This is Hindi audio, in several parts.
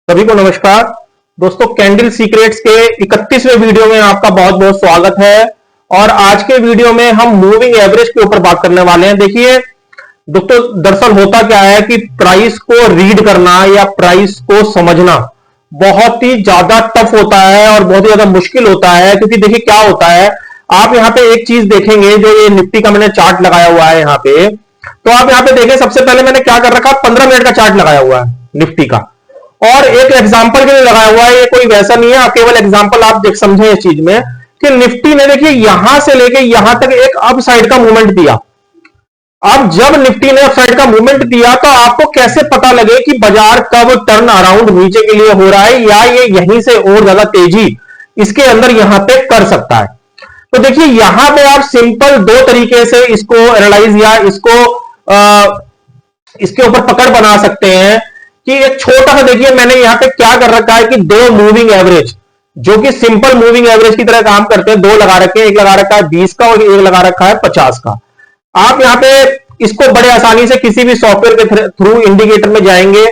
सभी को नमस्कार। दोस्तों, कैंडल सीक्रेट्स के 31वें वीडियो में आपका बहुत बहुत स्वागत है। और आज के वीडियो में हम मूविंग एवरेज के ऊपर बात करने वाले हैं। देखिए दोस्तों, दरअसल होता क्या है कि प्राइस को रीड करना या प्राइस को समझना बहुत ही ज्यादा टफ होता है और बहुत ही ज्यादा मुश्किल होता है। क्योंकि देखिए क्या होता है, आप यहां पे एक चीज देखेंगे, जो ये निफ्टी का मैंने चार्ट लगाया हुआ है यहां पे, तो आप यहां पे देखें, सबसे पहले मैंने क्या कर रखा, 15 मिनट का चार्ट लगाया हुआ है निफ्टी का, और एक एग्जांपल के लिए लगाया हुआ है। ये कोई वैसा नहीं है, केवल एग्जांपल आप देख समझे इस चीज में कि निफ्टी ने देखिए यहां से लेके यहां तक एक अप साइड का मूवमेंट दिया। अब जब निफ्टी ने अप साइड का मूवमेंट दिया तो आपको कैसे पता लगे कि बाजार कब टर्न अराउंड नीचे के लिए हो रहा है या ये यहीं से और ज्यादा तेजी इसके अंदर यहां पे कर सकता है। तो देखिए यहां पे आप सिंपल दो तरीके से इसको एनालाइज या इसके ऊपर पकड़ बना सकते हैं कि एक छोटा सा, देखिए मैंने यहां पे क्या कर रखा है कि दो मूविंग एवरेज जो कि सिंपल मूविंग एवरेज की तरह काम करते हैं, दो लगा रखे हैं। एक लगा रखा है 20 का और एक लगा रखा है 50 का। आप यहां पे इसको बड़े आसानी से किसी भी सॉफ्टवेयर के थ्रू इंडिकेटर में जाएंगे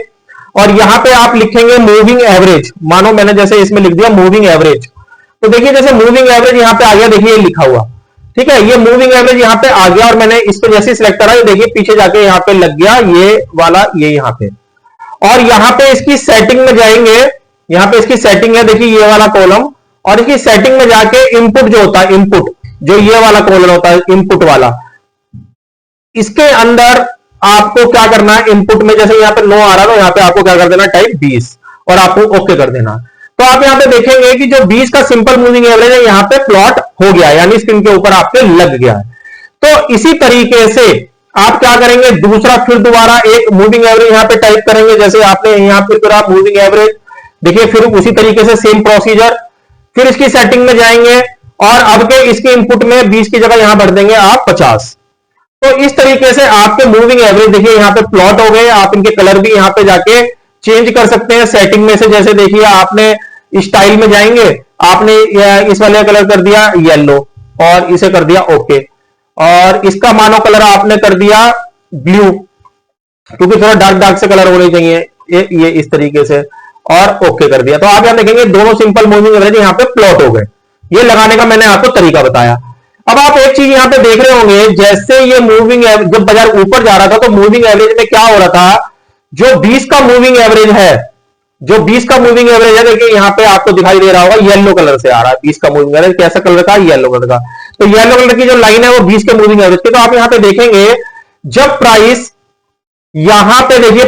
और यहां पे आप लिखेंगे मूविंग एवरेज। मानो मैंने जैसे इसमें लिख दिया मूविंग एवरेज, तो देखिए जैसे मूविंग एवरेज यहां पे आ गया, देखिए लिखा हुआ, ठीक है, ये मूविंग एवरेज यहां पे आ गया और मैंने इस पे जैसे सिलेक्ट करा, देखिए पीछे जाके यहां पे लग गया ये वाला, ये यहां पे। और यहां पे इसकी सेटिंग में जाएंगे, यहां पे इसकी सेटिंग है, देखिए ये वाला कॉलम, और इसकी सेटिंग में जाके इनपुट जो होता है, इनपुट जो ये वाला कॉलम होता है, इनपुट वाला, इसके अंदर आपको क्या करना है, इनपुट में जैसे यहां पे 9 आ रहा है, तो यहां पे आपको क्या कर देना, टाइप 20, और आपको ओके कर देना। तो आप यहां पे देखेंगे कि जो 20 का सिंपल मूविंग एवरेज है यहां पे प्लॉट हो गया, यानी स्क्रीन के ऊपर आपके लग गया है। तो इसी तरीके से आप क्या करेंगे, दूसरा फिर दोबारा एक मूविंग एवरेज यहां पे टाइप करेंगे, जैसे आपने यहां फिर आप मूविंग एवरेज, देखिए फिर उसी तरीके से सेम प्रोसीजर, फिर इसकी सेटिंग में जाएंगे और अब के इसके इनपुट में 20 की जगह यहां भर देंगे आप 50। तो इस तरीके से आपके मूविंग एवरेज देखिए यहां पे प्लॉट हो गए। आप इनके कलर भी यहां पे जाके चेंज कर सकते हैं सेटिंग में से। जैसे देखिए आपने स्टाइल में जाएंगे, आपने इस वाले कलर कर दिया येलो और इसे कर दिया ओके, और इसका मानो कलर आपने कर दिया ब्लू, क्योंकि थोड़ा डार्क डार्क से कलर होने चाहिए, ये इस तरीके से, और ओके कर दिया। तो आप यहां देखेंगे दोनों सिंपल मूविंग एवरेज यहां पे प्लॉट हो गए। ये लगाने का मैंने आपको तरीका बताया। अब आप एक चीज यहां पे देख रहे होंगे, जैसे ये मूविंग एवरेज जब बाजार ऊपर जा रहा था तो मूविंग एवरेज में क्या हो रहा था, जो 20 का मूविंग एवरेज है, जो 20 का मूविंग एवरेज है, देखिए यहां पे आपको दिखाई दे रहा होगा येलो कलर से आ रहा है 20 का मूविंग एवरेज। कैसा कलर का, येलो कलर का। तो येलो कलर की जो लाइन है वो 20 के मूविंग एवरेज की। तो आप यहां पे देखेंगे जब प्राइस यहां पे देखिए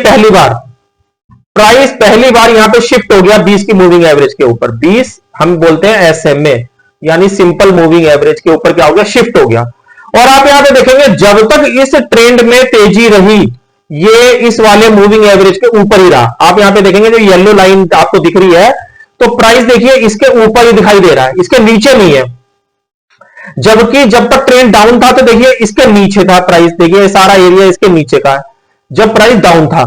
प्राइस पहली बार यहां पे शिफ्ट हो गया 20 की मूविंग एवरेज के ऊपर, 20 हम बोलते हैं एसएमए यानी सिंपल मूविंग एवरेज के ऊपर क्या हो गया, शिफ्ट हो गया। और आप यहां पे देखेंगे जब तक इस ट्रेंड में तेजी रही ये इस वाले मूविंग एवरेज के ऊपर ही रहा। आप यहां पे देखेंगे जो येलो लाइन आपको दिख रही है, तो प्राइस देखिए इसके ऊपर ही दिखाई दे रहा है, इसके नीचे नहीं है। जबकि जब तक ट्रेंड डाउन था तो देखिए इसके नीचे था प्राइस, देखिए सारा एरिया इसके नीचे का है जब प्राइस डाउन था।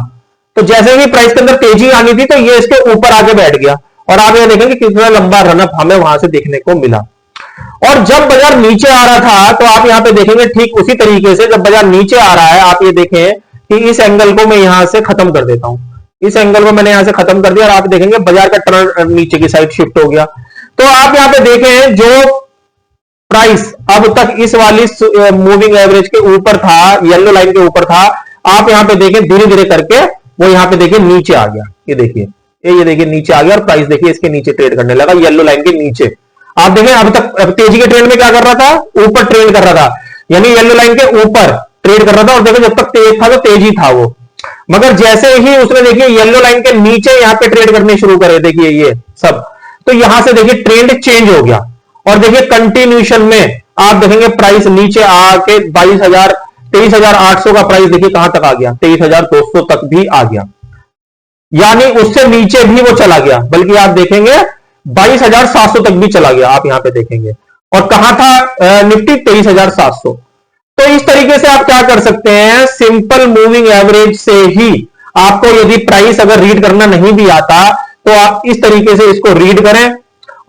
तो जैसे ही प्राइस के अंदर तेजी आनी थी तो ये इसके ऊपर आके बैठ गया, और आप यहां देखेंगे कितना लंबा रनअप हमें वहां से देखने को मिला। और जब बाजार नीचे आ रहा था तो आप यहां पे देखेंगे ठीक उसी तरीके से जब बाजार नीचे आ रहा है, आप ये देखें कि इस एंगल को मैं यहां से खत्म कर देता हूं, इस एंगल को मैंने यहां से खत्म कर दिया और आप देखेंगे बाजार का टर्न नीचे की साइड शिफ्ट हो गया। तो आप यहां पे देखें जो प्राइस अब तक इस वाली मूविंग एवरेज के ऊपर था, येलो लाइन के ऊपर था, आप यहां पे देखें धीरे धीरे करके वो यहां पे देखिए नीचे आ गया। ये देखिए नीचे आ गया और प्राइस देखिए इसके नीचे ट्रेड करने लगा, येलो लाइन के नीचे। आप देखें अब तक तेजी के ट्रेंड में क्या कर रहा था, ऊपर ट्रेड कर रहा था, यानी येलो लाइन के ऊपर ट्रेड कर रहा था। और देखो जब तक तेज था तो तेजी था वो, मगर जैसे ही उसने देखिए येलो लाइन के नीचे यहां पे ट्रेड करने शुरू करे, देखिए ये सब, तो यहां से देखिए ट्रेंड चेंज हो गया। और देखिए कंटिन्यूशन में आप देखेंगे प्राइस नीचे आके 23,800 का प्राइस देखिए कहां तक आ गया, 23,200 तक भी आ गया, यानी उससे नीचे भी वो चला गया, बल्कि आप देखेंगे 22,700 तक भी चला गया। आप यहां पे देखेंगे, और कहां था निफ्टी 23,700। तो इस तरीके से आप क्या कर सकते हैं, सिंपल मूविंग एवरेज से ही आपको यदि प्राइस अगर रीड करना नहीं भी आता तो आप इस तरीके से इसको रीड करें,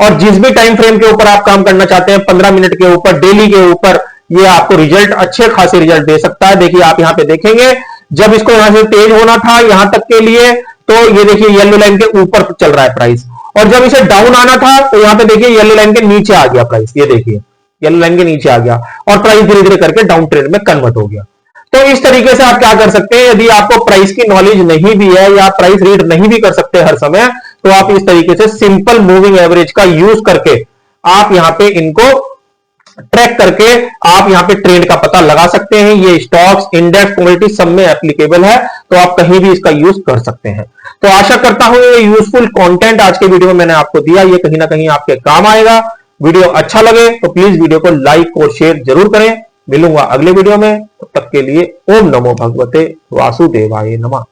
और जिस भी टाइम फ्रेम के ऊपर आप काम करना चाहते हैं, 15 मिनट के ऊपर, डेली के ऊपर, ये आपको रिजल्ट, अच्छे खासे रिजल्ट दे सकता है। देखिए आप यहां पे देखेंगे जब इसको यहां से तेज होना था यहां तक के लिए, तो ये देखिए येलो लाइन के ऊपर चल रहा है प्राइस, और जब इसे डाउन आना था तो यहां पे देखिए येलो लाइन के नीचे आ गया प्राइस, ये देखिए येलो लाइन के नीचे आ गया और प्राइस धीरे धीरे करके डाउन ट्रेंड में कन्वर्ट हो गया। तो इस तरीके से आप क्या कर सकते हैं, यदि आपको प्राइस की नॉलेज नहीं भी है या प्राइस रीड नहीं भी कर सकते हर समय, तो आप इस तरीके से सिंपल मूविंग एवरेज का यूज करके आप यहां पे इनको ट्रैक करके आप यहां पे ट्रेंड का पता लगा सकते हैं। ये स्टॉक्स, इंडेक्स, कमोडिटी सब में एप्लीकेबल है, तो आप कहीं भी इसका यूज कर सकते हैं। तो आशा करता हूं ये यूजफुल कंटेंट आज के वीडियो में मैंने आपको दिया, ये कहीं ना कहीं आपके काम आएगा। वीडियो अच्छा लगे तो प्लीज वीडियो को लाइक और शेयर जरूर करें। मिलूंगा अगले वीडियो में, तब तक के लिए ओम नमो भगवते वासुदेवाय नमः।